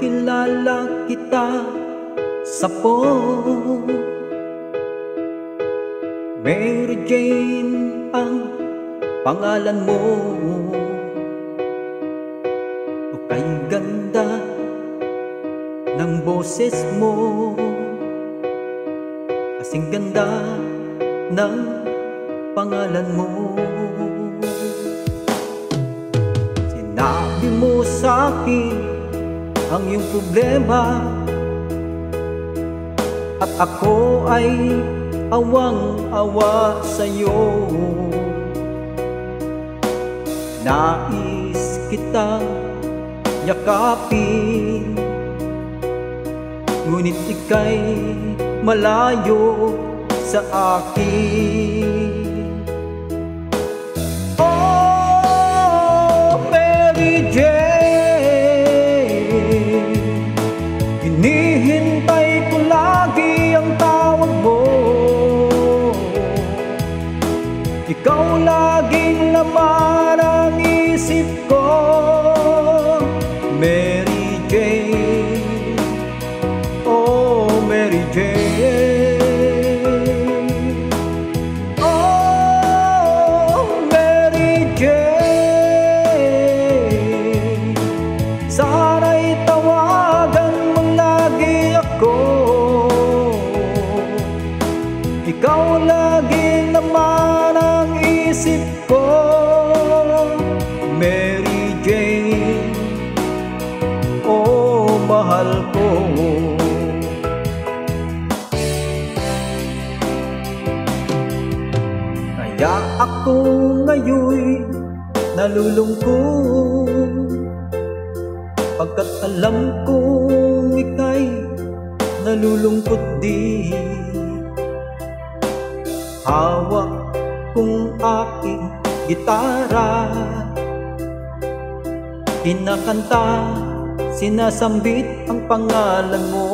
Pinakilala kita sa phone. Mary Jane ang pangalan mo. O kay ganda ng boses mo, kasing ganda ng pangalan mo. Sinabi mo sa'kin ang iyong problema, at ako ay awang-awa sa'yo. Nais kitang yakapin, ngunit ika'y malayo sa akin. Oh, Mary Jane, hinihintay ko lagi ang tawag mo. Ikaw laging laman ang isip ko, Mary Jane. Oh, Mary Jane. Oh, Mary Jane, sana'y tawagan mo lagi ako. Ikaw laging naman ang isip ko, Mary Jane. Oh, mahal ko. Kaya ako ngayon nalulungkot, pagkat alam kong ika'y nalulungkot din. Hawak kong aking gitara, kinakanta, sinasambit ang pangalan mo.